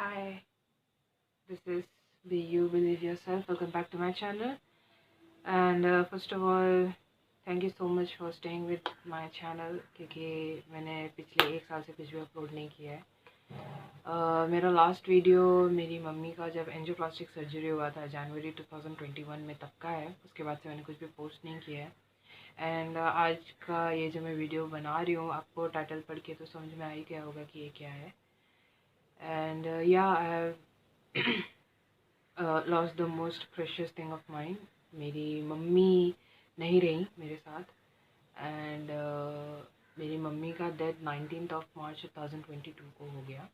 Hi, this is Be You Believe Yourself. Welcome back to my channel. And first of all, thank you so much for staying with my channel क्योंकि मैंने पिछले 1 साल से कुछ भी upload नहीं किया है। मेरा लास्ट वीडियो मेरी मम्मी का जब एंजियोप्लास्टिक सर्जरी हुआ था जनवरी 2021 में तब का है। उसके बाद से मैंने कुछ भी पोस्ट नहीं किया है। एंड आज का ये जो मैं वीडियो बना रही हूँ, आपको टाइटल पढ़ के तो समझ में आ ही गया होगा कि ये क्या है। एंड या I have lost the most precious thing of mine. मेरी मम्मी नहीं रही मेरे साथ। एंड मेरी मम्मी का डेथ 19 मार्च 2022 को हो गया।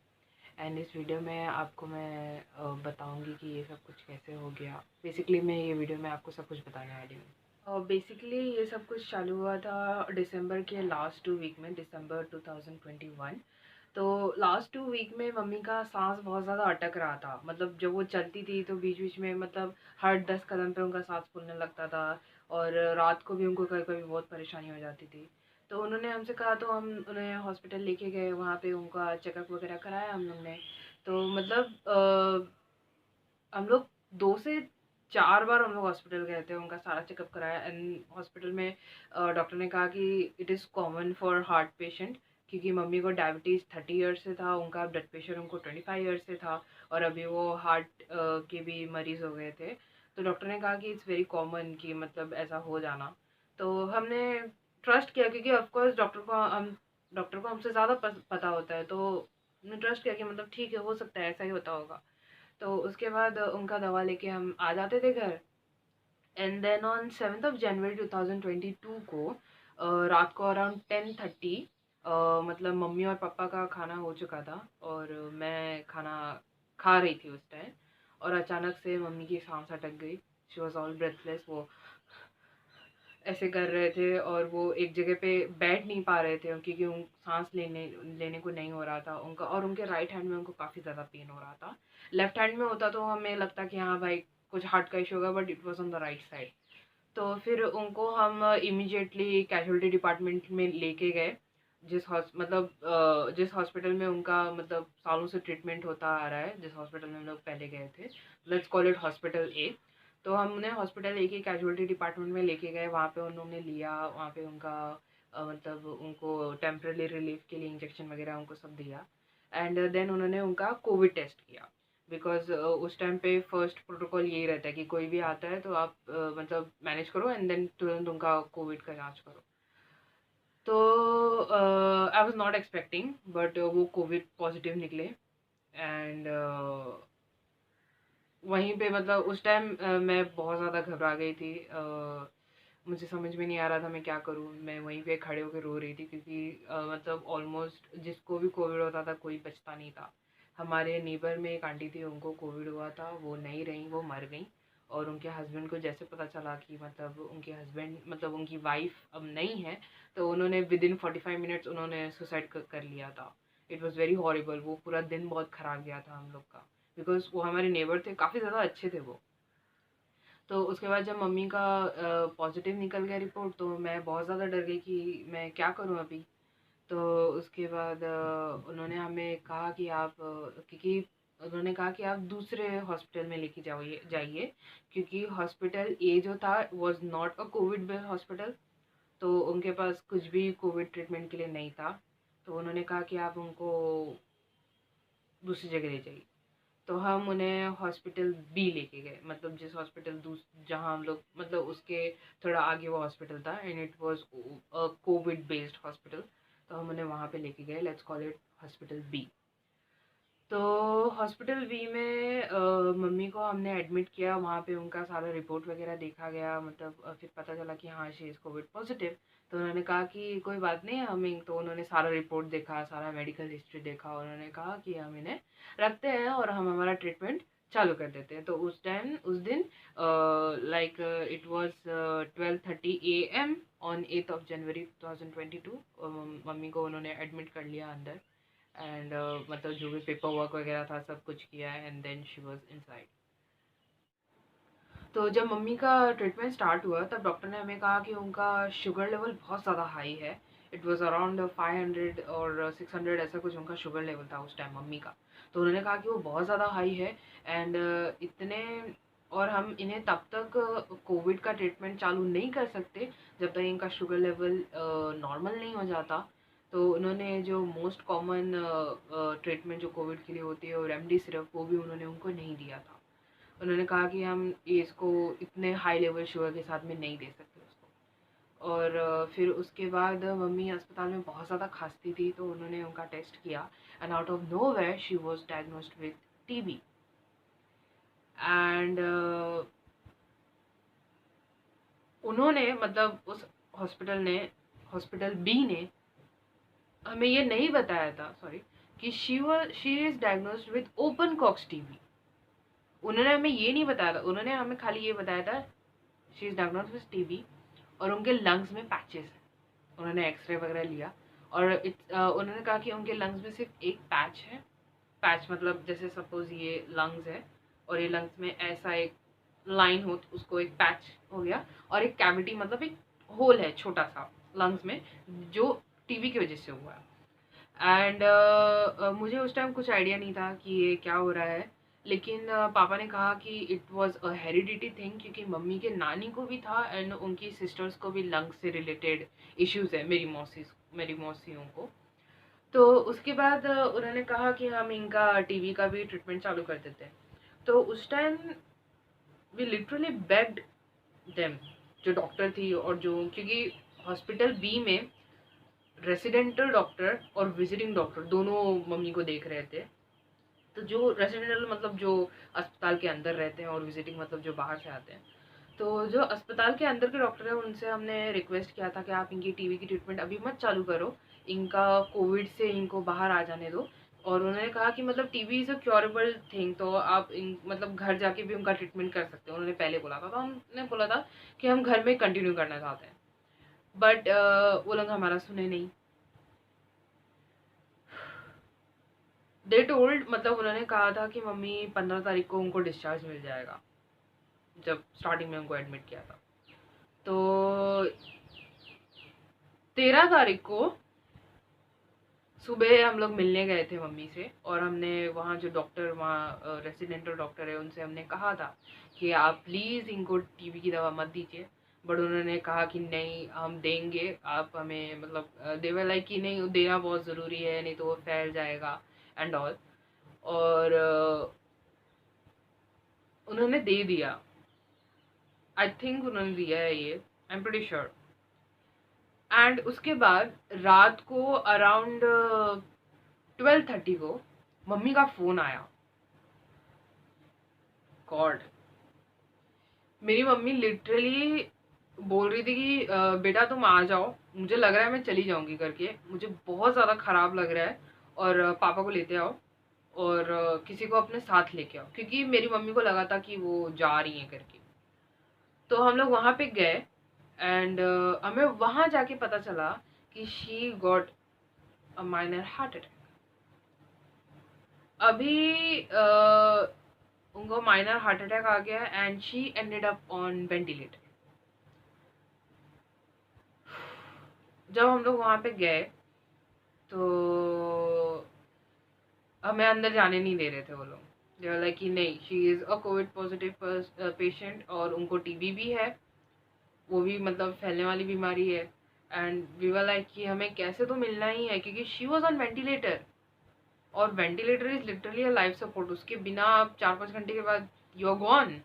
एंड इस वीडियो में आपको मैं बताऊंगी कि ये सब कुछ कैसे हो गया। बेसिकली मैं ये वीडियो में आपको सब कुछ बताने वाली हूँ। बेसिकली ये सब कुछ चालू हुआ था दिसंबर के लास्ट 2 वीक में, दिसंबर 2021। तो लास्ट 2 वीक में मम्मी का सांस बहुत ज़्यादा अटक रहा था। मतलब जब वो चलती थी तो बीच बीच में मतलब हर 10 कदम पे उनका सांस फूलने लगता था। और रात को भी उनको कभी कभी बहुत परेशानी हो जाती थी। तो उन्होंने हमसे कहा तो हम उन्हें हॉस्पिटल लेके गए। वहाँ पे उनका चेकअप वगैरह कराया हम लोग ने। तो मतलब हम लोग 2 से 4 बार हम लोग हॉस्पिटल गए थे, उनका सारा चेकअप कराया। एंड हॉस्पिटल में डॉक्टर ने कहा कि it is common for heart patient, क्योंकि मम्मी को डायबिटीज़ 30 ईयर्स से था, उनका ब्लड प्रेशर उनको 25 ईयर्स से था, और अभी वो हार्ट के भी मरीज़ हो गए थे। तो डॉक्टर ने कहा कि इट्स वेरी कॉमन कि मतलब ऐसा हो जाना। तो हमने ट्रस्ट किया, क्योंकि ऑफकोर्स डॉक्टर को हमसे ज़्यादा पता होता है। तो हमने ट्रस्ट किया कि मतलब ठीक है, हो सकता है ऐसा ही होता होगा। तो उसके बाद उनका दवा लेके हम आ जाते थे घर। एंड देन ऑन 7 जनवरी 2022 को रात को अराउंड 10:30 मतलब मम्मी और पापा का खाना हो चुका था और मैं खाना खा रही थी उस टाइम। और अचानक से मम्मी की सांस अटक गई। She was all breathless. वो ऐसे कर रहे थे और वो एक जगह पे बैठ नहीं पा रहे थे, क्योंकि उन सांस लेने लेने को नहीं हो रहा था उनका। और उनके राइट हैंड में उनको काफ़ी ज़्यादा पेन हो रहा था। लेफ्ट हैंड में होता तो हमें लगता कि हाँ भाई कुछ हार्ट का इशू होगा, but it was on the right side. तो फिर उनको हम इमीडिएटली कैजुअलिटी डिपार्टमेंट में लेके गए। जिस हॉस्पिटल में उनका मतलब सालों से ट्रीटमेंट होता आ रहा है, जिस हॉस्पिटल में हम लोग पहले गए थे, लेट्स कॉल इट हॉस्पिटल ए। तो हम उन्हें हॉस्पिटल ए के कैजुअलिटी डिपार्टमेंट में लेके गए। वहाँ पे उन्होंने लिया, वहाँ पे उनका मतलब उनको टेम्परेरी रिलीफ के लिए इंजेक्शन वगैरह उनको सब दिया। एंड देन उन्होंने उनका कोविड टेस्ट किया। बिकॉज उस टाइम पे फर्स्ट प्रोटोकॉल यही रहता है कि कोई भी आता है तो आप मतलब मैनेज करो एंड देन तुरंत उनका कोविड का जांच करो। तो I was not expecting, but वो कोविड पॉजिटिव निकले। एंड वहीं पे मतलब उस टाइम मैं बहुत ज़्यादा घबरा गई थी। मुझे समझ में नहीं आ रहा था मैं क्या करूँ। मैं वहीं पे खड़े होकर रो रही थी, क्योंकि मतलब ऑलमोस्ट जिसको भी कोविड होता था कोई बचता नहीं था। हमारे नेबर में एक आंटी थी, उनको कोविड हुआ था, वो नहीं रहीं, वो मर गई। और उनके हस्बैंड को जैसे पता चला कि मतलब उनके हस्बैंड मतलब उनकी वाइफ अब नहीं है, तो उन्होंने विद इन 45 मिनट्स उन्होंने सुसाइड कर लिया था। It was very horrible. वो पूरा दिन बहुत ख़राब गया था हम लोग का, बिकॉज़ वो हमारे नेबर थे, काफ़ी ज़्यादा अच्छे थे वो। तो उसके बाद जब मम्मी का पॉज़िटिव निकल गया रिपोर्ट, तो मैं बहुत ज़्यादा डर गई कि मैं क्या करूँ अभी। तो उसके बाद उन्होंने हमें कहा कि क्योंकि उन्होंने कहा कि आप दूसरे हॉस्पिटल में लेके जाइए, क्योंकि हॉस्पिटल ए जो था was not a covid based hospital. तो उनके पास कुछ भी कोविड ट्रीटमेंट के लिए नहीं था। तो उन्होंने कहा कि आप उनको दूसरी जगह ले जाइए। तो हम उन्हें हॉस्पिटल बी लेके गए, मतलब जिस हॉस्पिटल जहाँ हम लोग मतलब उसके थोड़ा आगे वो हॉस्पिटल था, and it was a covid based hospital. तो हम उन्हें वहाँ पे लेके गए, let's call it hospital B. तो हॉस्पिटल बी में मम्मी को हमने एडमिट किया। वहाँ पे उनका सारा रिपोर्ट वगैरह देखा गया। मतलब फिर पता चला कि हाँ शी इज़ कोविड पॉजिटिव। तो उन्होंने कहा कि कोई बात नहीं है हमें। तो उन्होंने सारा रिपोर्ट देखा, सारा मेडिकल हिस्ट्री देखा, और उन्होंने कहा कि हम इन्हें रखते हैं और हम हमारा ट्रीटमेंट चालू कर देते हैं। तो उस दिन like it was 12:30 AM on 8 January 2022। Mummy को उन्होंने एडमिट कर लिया अंदर। एंड मतलब जो भी पेपर वर्क वगैरह था सब कुछ किया है, and then she was inside. तो जब मम्मी का ट्रीटमेंट स्टार्ट हुआ तब डॉक्टर ने हमें कहा कि उनका शुगर लेवल बहुत ज़्यादा हाई है। इट वाज अराउंड 500 और 600 ऐसा कुछ उनका शुगर लेवल था उस टाइम मम्मी का। तो उन्होंने कहा कि वो बहुत ज़्यादा हाई है एंड इतने, और हम इन्हें तब तक कोविड का ट्रीटमेंट चालू नहीं कर सकते जब तक इनका शुगर लेवल नॉर्मल नहीं हो जाता। तो उन्होंने जो मोस्ट कॉमन ट्रीटमेंट जो कोविड के लिए होती है, वो रेमडी सिरप, वो भी उन्होंने उनको नहीं दिया था। उन्होंने कहा कि हम इसको इतने हाई लेवल शुगर के साथ में नहीं दे सकते उसको। और फिर उसके बाद मम्मी अस्पताल में बहुत ज़्यादा खांसती थी, तो उन्होंने उनका टेस्ट किया and out of nowhere she was diagnosed with TB. And उन्होंने, मतलब उस हॉस्पिटल बी ने हमें ये नहीं बताया था, सॉरी, कि she is diagnosed with open Koch's TB. उन्होंने हमें ये नहीं बताया था, उन्होंने हमें खाली ये बताया था she is diagnosed with TB और उनके लंग्स में पैचेस हैं। उन्होंने एक्सरे वगैरह लिया और उन्होंने कहा कि उनके लंग्स में सिर्फ एक पैच है। पैच मतलब जैसे सपोज ये लंग्स है और ये लंग्स में ऐसा एक लाइन हो तो उसको एक पैच हो गया, और एक कैविटी मतलब एक होल है छोटा सा लंग्स में जो टीबी की वजह से हुआ है। एंड मुझे उस टाइम कुछ आइडिया नहीं था कि ये क्या हो रहा है, लेकिन पापा ने कहा कि it was a heredity thing, क्योंकि मम्मी के नानी को भी था एंड उनकी सिस्टर्स को भी लंग्स से रिलेटेड इश्यूज है, मेरी मौसियों को। तो उसके बाद उन्होंने कहा कि हम इनका टीबी का भी ट्रीटमेंट चालू कर देते हैं। तो उस time we literally begged them, जो डॉक्टर थी और जो, क्योंकि हॉस्पिटल बी में रेसिडेंटल डॉक्टर और विजिटिंग डॉक्टर दोनों मम्मी को देख रहे थे। तो जो रेसिडेंटल मतलब जो अस्पताल के अंदर रहते हैं और विजिटिंग मतलब जो बाहर से आते हैं। तो जो अस्पताल के अंदर के डॉक्टर हैं उनसे हमने रिक्वेस्ट किया था कि आप इनकी टीबी की ट्रीटमेंट अभी मत चालू करो, इनका कोविड से इनको बाहर आ जाने दो। और उन्होंने कहा कि मतलब TB is a curable thing, तो आप इन मतलब घर जाके भी उनका ट्रीटमेंट कर सकते हो, उन्होंने पहले बोला था। तो हमने बोला था कि हम घर में कंटिन्यू करना चाहते हैं, बट वो लोग हमारा सुने नहीं। दे टोल्ड, मतलब उन्होंने कहा था कि मम्मी 15 तारीख को उनको डिस्चार्ज मिल जाएगा, जब स्टार्टिंग में उनको एडमिट किया था। तो 13 तारीख को सुबह हम लोग मिलने गए थे मम्मी से, और हमने वहाँ जो डॉक्टर, वहाँ रेसिडेंटल डॉक्टर है, उनसे हमने कहा था कि आप प्लीज़ इनको टीबी की दवा मत दीजिए। बट उन्होंने कहा कि नहीं हम देंगे, आप हमें मतलब देवर लाइक कि नहीं देना बहुत ज़रूरी है, नहीं तो वो फैल जाएगा एंड ऑल। और उन्होंने दे दिया, आई थिंक उन्होंने दिया है ये, I am pretty sure. And उसके बाद रात को अराउंड 12:30 को मम्मी का फोन आया। गॉड, मेरी मम्मी लिटरली बोल रही थी कि बेटा तुम आ जाओ, मुझे लग रहा है मैं चली जाऊंगी करके, मुझे बहुत ज़्यादा ख़राब लग रहा है, और पापा को लेते आओ और किसी को अपने साथ लेके आओ, क्योंकि मेरी मम्मी को लगा था कि वो जा रही हैं करके। तो हम लोग वहाँ पे गए एंड हमें वहाँ जाके पता चला कि she got a minor heart attack. अभी उनको माइनर हार्ट अटैक आ गया and she ended up on ventilator. जब हम लोग वहाँ पे गए तो हमें अंदर जाने नहीं दे रहे थे वो लोग। दे वर लाइक कि नहीं, she is a Covid positive patient और उनको टीबी भी है, वो भी मतलब फैलने वाली बीमारी है। एंड वी वर लाइक कि हमें कैसे तो मिलना ही है, क्योंकि शी वॉज ऑन वेंटिलेटर, और ventilator is literally a life support, उसके बिना आप 4-5 घंटे के बाद यू आर गॉन।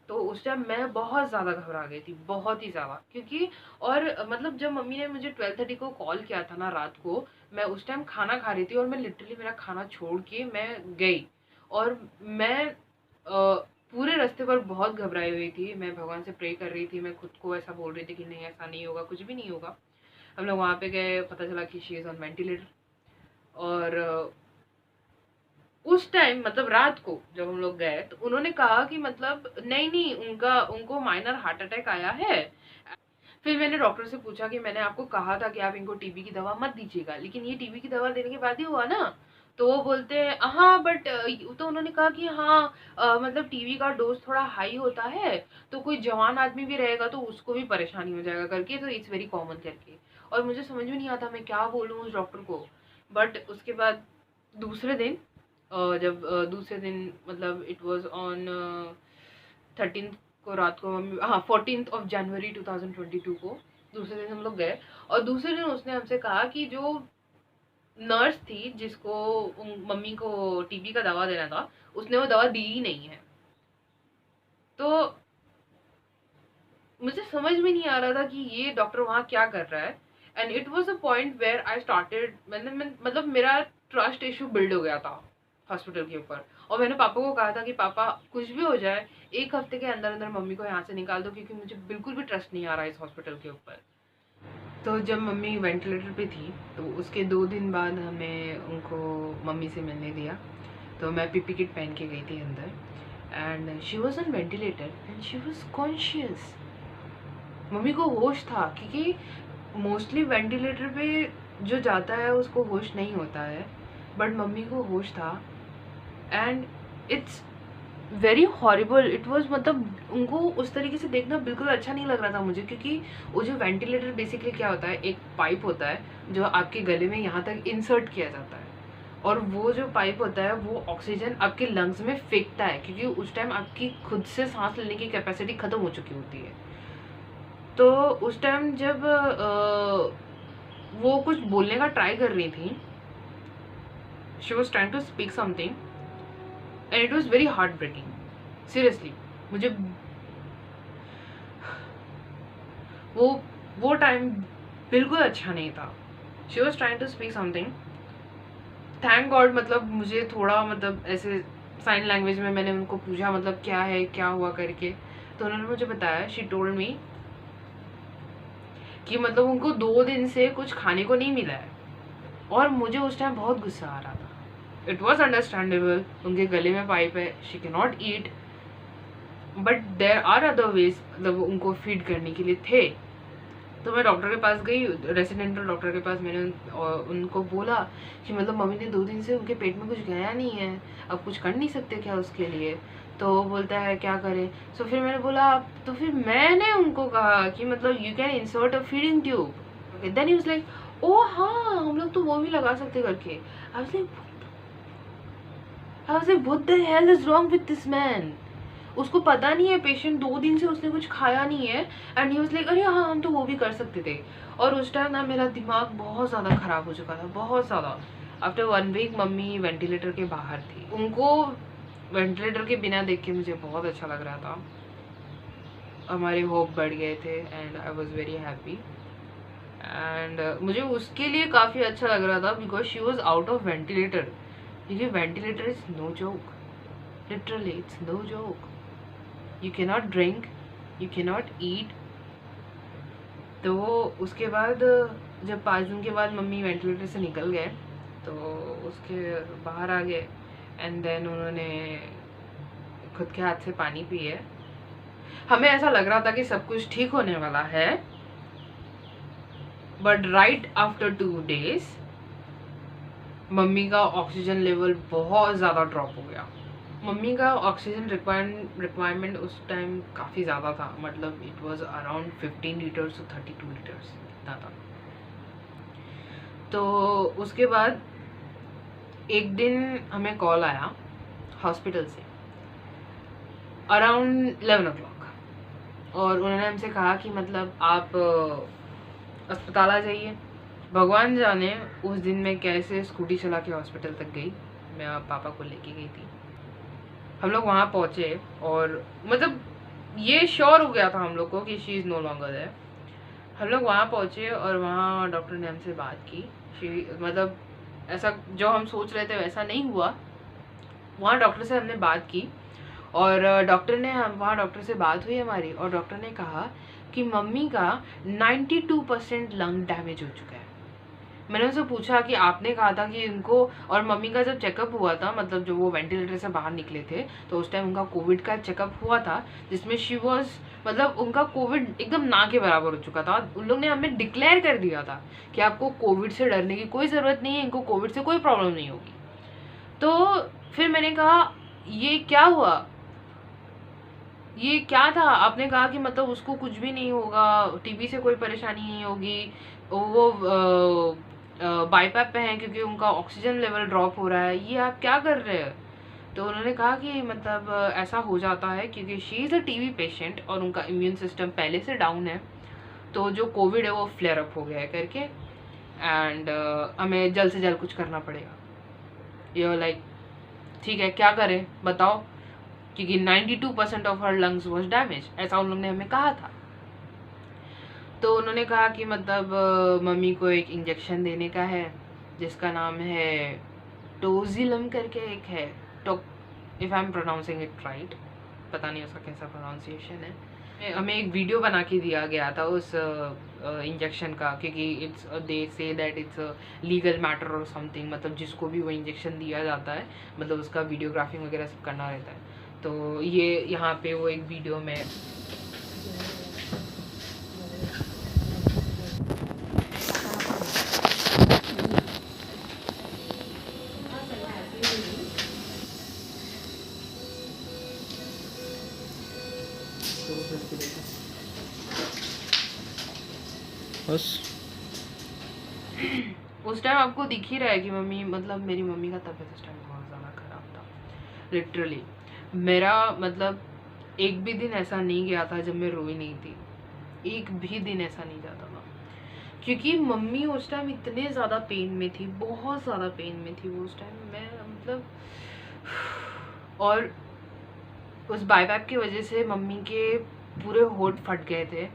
तो उस टाइम मैं बहुत ज़्यादा घबरा गई थी, बहुत ही ज़्यादा, क्योंकि और मतलब जब मम्मी ने मुझे 12:30 को कॉल किया था ना रात को, मैं उस टाइम खाना खा रही थी और मैं लिटरली मेरा खाना छोड़ के मैं गई, और मैं पूरे रास्ते पर बहुत घबराई हुई थी, मैं भगवान से प्रे कर रही थी, मैं खुद को ऐसा बोल रही थी कि नहीं ऐसा नहीं होगा, कुछ भी नहीं होगा। हम लोग वहाँ पे गए, पता चला कि शी इज़ ऑन वेंटिलेटर। और उस टाइम मतलब रात को जब हम लोग गए तो उन्होंने कहा कि मतलब नहीं नहीं उनका उनको माइनर हार्ट अटैक आया है। फिर मैंने डॉक्टर से पूछा कि मैंने आपको कहा था कि आप इनको टीबी की दवा मत दीजिएगा, लेकिन ये टीबी की दवा देने के बाद ही हुआ ना। तो वो बोलते हैं हाँ बट, तो उन्होंने कहा कि हाँ मतलब टीबी का डोज थोड़ा हाई होता है, तो कोई जवान आदमी भी रहेगा तो उसको भी परेशानी हो जाएगा करके, तो इट्स वेरी कॉमन करके। और मुझे समझ में नहीं आता मैं क्या बोलूँ उस डॉक्टर को। बट उसके बाद दूसरे दिन जब दूसरे दिन मतलब इट वाज ऑन 13th को रात को मम्मी, हाँ 14th ऑफ जनवरी 2022 को दूसरे दिन हम लोग गए। और दूसरे दिन उसने हमसे कहा कि जो नर्स थी जिसको मम्मी को टीबी का दवा देना था, उसने वो दवा दी ही नहीं है। तो मुझे समझ में नहीं आ रहा था कि ये डॉक्टर वहाँ क्या कर रहा है। And it was a point where I started, मतलब मेरा ट्रस्ट इशू बिल्ड हो गया था हॉस्पिटल के ऊपर। और मैंने पापा को कहा था कि पापा कुछ भी हो जाए, 1 हफ्ते के अंदर अंदर मम्मी को यहाँ से निकाल दो, क्योंकि मुझे बिल्कुल भी ट्रस्ट नहीं आ रहा है इस हॉस्पिटल के ऊपर। तो जब मम्मी वेंटिलेटर पे थी तो उसके 2 दिन बाद हमें उनको मम्मी से मिलने दिया। तो मैं पीपी किट पहन के गई थी अंदर, and she was on ventilator and she was conscious. Mummy को होश था, क्योंकि मोस्टली वेंटिलेटर पे जो जाता है उसको होश नहीं होता है, बट मम्मी को होश था। And it's very horrible it was, मतलब उनको उस तरीके से देखना बिल्कुल अच्छा नहीं लग रहा था मुझे, क्योंकि वो जो वेंटिलेटर बेसिकली क्या होता है, एक पाइप होता है जो आपके गले में यहाँ तक इंसर्ट किया जाता है, और वो जो पाइप होता है वो ऑक्सीजन आपके लंग्स में फेंकता है, क्योंकि उस टाइम आपकी खुद से सांस लेने की कैपेसिटी ख़त्म हो चुकी होती है। तो उस टाइम जब वो कुछ बोलने का ट्राई कर रही थी, she was trying to speak something and it was very heartbreaking. Seriously मुझे वो टाइम बिल्कुल अच्छा नहीं था। She was trying to speak something, thank God मतलब मुझे थोड़ा मतलब ऐसे साइन लैंग्वेज में मैंने उनको पूछा मतलब क्या है, क्या हुआ करके, तो उन्होंने मुझे बताया, शी टोल्ड मी कि मतलब उनको 2 दिन से कुछ खाने को नहीं मिला है। और मुझे उस टाइम बहुत गुस्सा आ रहा था। इट वॉज अंडरस्टैंडेबल, उनके गले में पाइप है, she can not eat, but there are other ways, मतलब उनको फीड करने के लिए थे। तो मैं डॉक्टर के पास गई, रेसिडेंटल डॉक्टर के पास। मैंने उनको बोला कि मतलब मम्मी ने 2 दिन से उनके पेट में कुछ गया नहीं है, अब कुछ कर नहीं सकते क्या उसके लिए। तो वो बोलता है क्या करें। सो फिर मैंने बोला, तो फिर मैंने उनको कहा कि मतलब you can insert a feeding tube. Then he was like, oh हाँ हम लोग तो वो भी लगा सकते करके। I was like what the hell is wrong with this man. उसको पता नहीं है पेशेंट 2 दिन से उसने कुछ खाया नहीं है, एंड ही वाज लाइक अरे हाँ हम तो वो भी कर सकते थे। और उस टाइम ना मेरा दिमाग बहुत ज़्यादा ख़राब हो चुका था, बहुत ज़्यादा। आफ्टर 1 वीक मम्मी वेंटिलेटर के बाहर थी, उनको वेंटिलेटर के बिना देख के मुझे बहुत अच्छा लग रहा था। हमारे होप बढ़ गए थे and I was very happy. And मुझे उसके लिए काफ़ी अच्छा लग रहा था because she was out of ventilator, क्योंकि ventilator is no joke, literally it's no joke. You cannot drink, you cannot eat। तो उसके बाद जब 5 दिन के बाद मम्मी वेंटिलेटर से निकल गए तो उसके बाहर आ गए, एंड देन उन्होंने खुद के हाथ से पानी पिए। हमें ऐसा लग रहा था कि सब कुछ ठीक होने वाला है, but right after 2 days mummy का ऑक्सीजन लेवल बहुत ज़्यादा ड्रॉप हो गया। मम्मी का ऑक्सीजन रिक्वायरमेंट उस टाइम काफ़ी ज़्यादा था, मतलब it was around 15 litres to 32 litres इतना था। तो उसके बाद एक दिन हमें कॉल आया हॉस्पिटल से अराउंड 11 o'clock, और उन्होंने हमसे कहा कि मतलब आप अस्पताल आ जाइए। भगवान जाने उस दिन मैं कैसे स्कूटी चला के हॉस्पिटल तक गई, मैं पापा को लेके गई थी। हम लोग वहाँ पहुँचे और मतलब ये श्योर हो गया था हम लोग को कि she is no longer there. हम लोग वहाँ पहुँचे और वहाँ डॉक्टर ने हमसे बात की। मतलब ऐसा जो हम सोच रहे थे वैसा नहीं हुआ। वहाँ डॉक्टर से हमने बात की और वहाँ डॉक्टर से बात हुई हमारी, और डॉक्टर ने कहा कि मम्मी का 92% लंग डैमेज हो चुका है। मैंने उनसे पूछा कि आपने कहा था कि इनको, और मम्मी का जब चेकअप हुआ था, मतलब जब वो वेंटिलेटर से बाहर निकले थे तो उस टाइम उनका कोविड का चेकअप हुआ था, जिसमें शी वॉज, मतलब उनका कोविड एकदम ना के बराबर हो चुका था। उन लोग ने हमें डिक्लेयर कर दिया था कि आपको कोविड से डरने की कोई ज़रूरत नहीं है, इनको कोविड से कोई प्रॉब्लम नहीं होगी। तो फिर मैंने कहा ये क्या हुआ, ये क्या था। आपने कहा कि मतलब उसको कुछ भी नहीं होगा, टीबी से कोई परेशानी नहीं होगी, वो बाईपैप पे हैं क्योंकि उनका ऑक्सीजन लेवल ड्रॉप हो रहा है, ये आप क्या कर रहे हैं? तो उन्होंने कहा कि मतलब ऐसा हो जाता है क्योंकि she is a TB patient और उनका इम्यून सिस्टम पहले से डाउन है, तो जो कोविड है वो फ्लेयर अप हो गया है करके, एंड हमें जल्द से जल्द कुछ करना पड़ेगा। ये लाइक ठीक है, क्या करें बताओ, क्योंकि 92% of her lungs was damage, ऐसा उन लोगों ने हमें कहा था। तो उन्होंने कहा कि मतलब मम्मी को एक इंजेक्शन देने का है जिसका नाम है टोजिलम करके एक है, तो if I am pronouncing it right, पता नहीं उसका कैसा प्रोनाउंसिएशन है। हमें एक वीडियो बना के दिया गया था उस इंजेक्शन का, क्योंकि it's they say that it's legal matter और समथिंग, मतलब जिसको भी वो इंजेक्शन दिया जाता है मतलब उसका वीडियोग्राफिंग वगैरह सब करना रहता है। तो ये यहाँ पे वो एक वीडियो में बस उस टाइम आपको दिख ही रहा है कि मम्मी, मतलब मेरी मम्मी का तबीयत उस टाइम बहुत ज़्यादा ख़राब था। लिटरली मेरा मतलब एक भी दिन ऐसा नहीं गया था जब मैं रोई नहीं थी, एक भी दिन ऐसा नहीं जाता था, क्योंकि मम्मी उस टाइम इतने ज़्यादा पेन में थी, बहुत ज़्यादा पेन में थी वो उस टाइम। मैं मतलब और उस बाईपैप की वजह से मम्मी के पूरे होठ फट गए थे,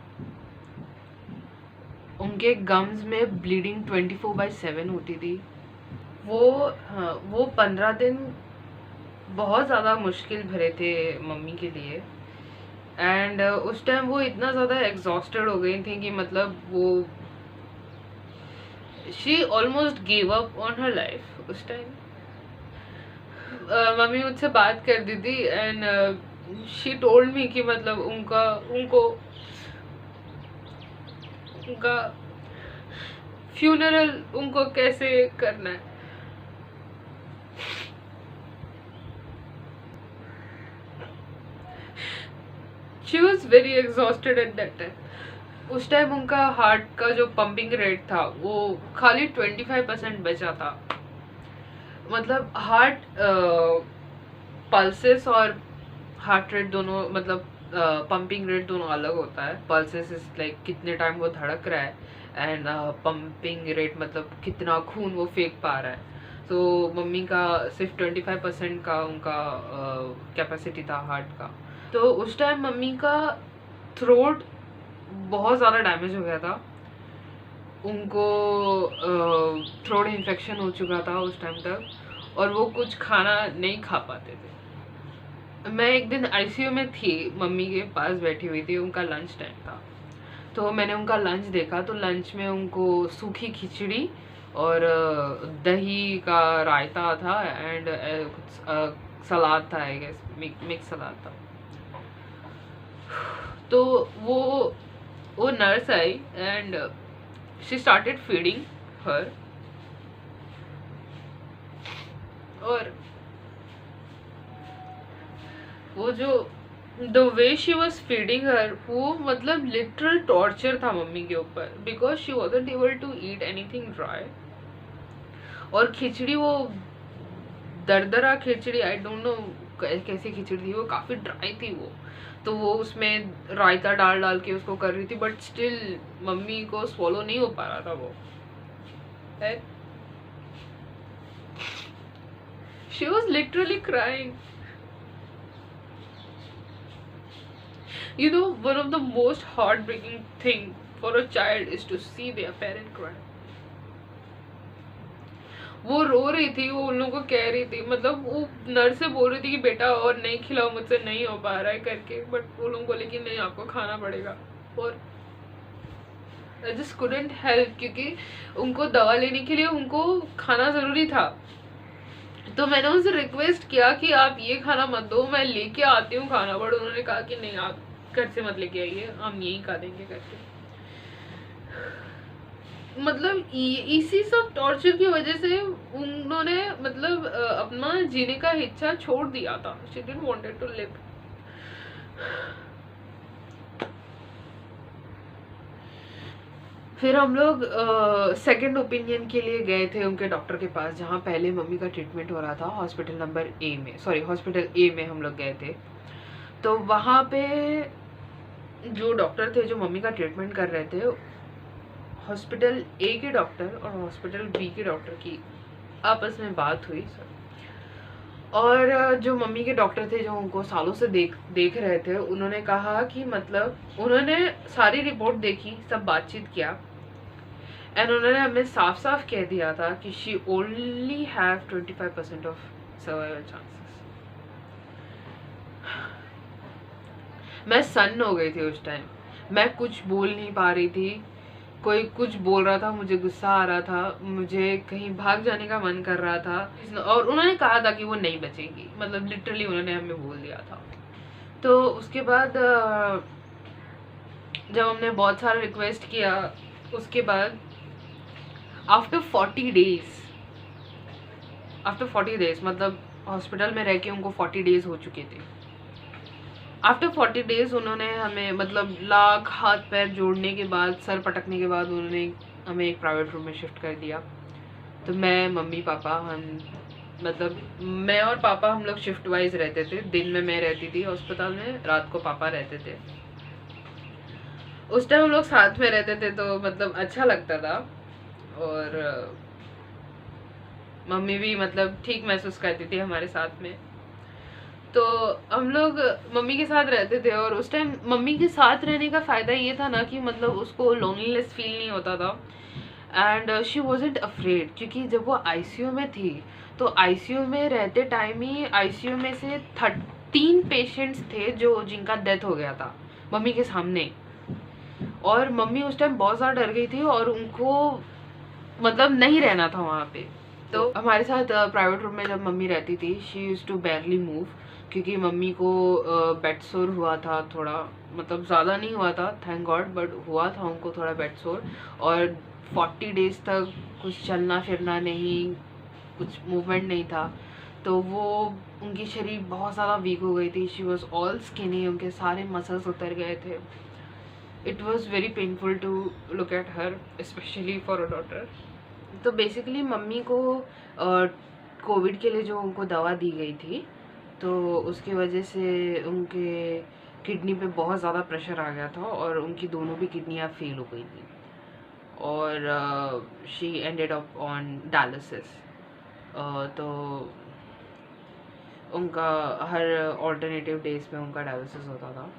उनके गम्स में ब्लीडिंग 24/7 होती थी। वो 15 दिन बहुत ज़्यादा मुश्किल भरे थे मम्मी के लिए, एंड उस टाइम वो इतना ज़्यादा एग्जॉस्टेड हो गई थी कि मतलब वो she almost give up on her life उस टाइम। मम्मी मुझसे बात कर दी थी एंड शी टोल्ड मी कि मतलब उनका फ्यूनरल उनको कैसे करना है। She was very exhausted at that time. उस टाइम उनका हार्ट का जो पंपिंग रेट था वो खाली 25% बचा था। मतलब हार्ट पल्सेस और हार्ट रेट दोनों, मतलब पंपिंग रेट दोनों अलग होता है। पल्सेस इज लाइक कितने टाइम वो धड़क रहा है, एंड पंपिंग रेट मतलब कितना खून वो फेंक पा रहा है। तो मम्मी का सिर्फ 25% का उनका कैपेसिटी था हार्ट का। तो उस टाइम मम्मी का थ्रोट बहुत ज़्यादा डैमेज हो गया था, उनको थ्रोट इन्फेक्शन हो चुका था उस टाइम तक, और वो कुछ खाना नहीं खा पाते थे। मैं एक दिन आईसीयू में थी, मम्मी के पास बैठी हुई थी, उनका लंच टाइम था, तो मैंने उनका लंच देखा, तो लंच में उनको सूखी खिचड़ी और दही का रायता था एंड सलाद था, आई गेस मिक्स सलाद था। तो वो नर्स आई and she started feeding her, और वो जो the way she was feeding her, वो मतलब लिटरल टॉर्चर था मम्मी के ऊपर, because she wasn't able to eat anything dry. और खिचड़ी वो दरदरा खिचड़ी, आई डोंट नो कैसी खिचड़ी थी, वो काफ़ी ड्राई थी वो, तो वो उसमें रायता डाल के उसको कर रही थी, बट स्टिल मम्मी को स्वॉलो नहीं हो पा रहा था वो है। She was literally crying. You know, one of the most heartbreaking thing for a child is to see their parent cry. वो रो रही थी, वो उन लोगों को कह रही थी, मतलब वो नर्स से बोल रही थी कि बेटा और नहीं खिलाओ, मुझसे नहीं हो पा रहा है करके, बट वो लोगों को लेकिन नहीं, आपको खाना पड़ेगा। और I just couldn't help, क्योंकि उनको दवा लेने के लिए उनको खाना ज़रूरी था। तो मैंने उनसे रिक्वेस्ट किया कि आप ये खाना मत दो, मैं लेके आती हूँ खाना, बट उन्होंने कहा कि नहीं, आप घर से मत लेके आइए, हम यही खा देंगे करके। मतलब इसी सब टॉर्चर की वजह से उन्होंने मतलब अपना जीने का इच्छा छोड़ दिया था। She didn't wanted to live. फिर हम लोग सेकंड ओपिनियन के लिए गए थे उनके डॉक्टर के पास, जहाँ पहले मम्मी का ट्रीटमेंट हो रहा था, हॉस्पिटल नंबर ए में, सॉरी हॉस्पिटल ए में हम लोग गए थे। तो वहाँ पे जो डॉक्टर थे जो मम्मी का ट्रीटमेंट कर रहे थे, हॉस्पिटल ए के डॉक्टर और हॉस्पिटल बी के डॉक्टर की आपस में बात हुई सर। और जो मम्मी के डॉक्टर थे जो उनको सालों से देख रहे थे, उन्होंने कहा कि मतलब उन्होंने सारी रिपोर्ट देखी, सब बातचीत किया, एंड उन्होंने हमें साफ साफ कह दिया था कि she only have 25% of survival chances. मैं सन्न हो गई थी उस टाइम, मैं कुछ बोल नहीं पा रही थी, कोई कुछ बोल रहा था, मुझे गुस्सा आ रहा था, मुझे कहीं भाग जाने का मन कर रहा था, और उन्होंने कहा था कि वो नहीं बचेगी, मतलब लिटरली उन्होंने हमें बोल दिया था। तो उसके बाद जब हमने बहुत सारा रिक्वेस्ट किया, उसके बाद आफ्टर 40 डेज मतलब हॉस्पिटल में रह के उनको 40 डेज हो चुके थे। आफ्टर 40 डेज उन्होंने हमें मतलब लाख हाथ पैर जोड़ने के बाद, सर पटकने के बाद उन्होंने हमें एक प्राइवेट रूम में शिफ्ट कर दिया। तो मैं, मम्मी, पापा, मतलब मैं और पापा हम लोग शिफ्ट वाइज रहते थे। दिन में मैं रहती थी अस्पताल में, रात को पापा रहते थे। उस टाइम हम लोग साथ में रहते थे तो मतलब अच्छा लगता था, और मम्मी भी मतलब ठीक महसूस करती थी हमारे साथ में। तो हम लोग मम्मी के साथ रहते थे, और उस टाइम मम्मी के साथ रहने का फ़ायदा ये था ना कि मतलब उसको लोनलीनेस फील नहीं होता था, एंड शी वॉजेंट अफ्रेड, क्योंकि जब वो आईसीयू में थी तो आईसीयू में रहते टाइम ही आईसीयू में से 13 पेशेंट्स थे जिनका डेथ हो गया था मम्मी के सामने, और मम्मी उस टाइम बहुत ज़्यादा डर गई थी और उनको मतलब नहीं रहना था वहाँ पे। तो हमारे साथ प्राइवेट रूम में जब मम्मी रहती थी, she used to barely move, क्योंकि मम्मी को बेड सोर हुआ था थोड़ा, मतलब ज़्यादा नहीं हुआ था थैंक गॉड, बट हुआ था उनको थोड़ा बेड सोर, और 40 डेज तक कुछ चलना फिरना नहीं, कुछ मूवमेंट नहीं था। तो वो उनकी शरीर बहुत ज़्यादा वीक हो गई थी, शी वॉज ऑल स्किनी, उनके सारे मसल्स उतर गए थे। It was very painful to look at her, specially for a daughter. तो बेसिकली मम्मी को कोविड के लिए जो उनको दवा दी गई थी, तो उसकी वजह से उनके किडनी पे बहुत ज़्यादा प्रेशर आ गया था, और उनकी दोनों भी किडनियाँ फेल हो गई थी, और she ended up on dialysis. तो उनका हर ऑल्टरनेटिव डेज पे उनका डायलिसिस होता था।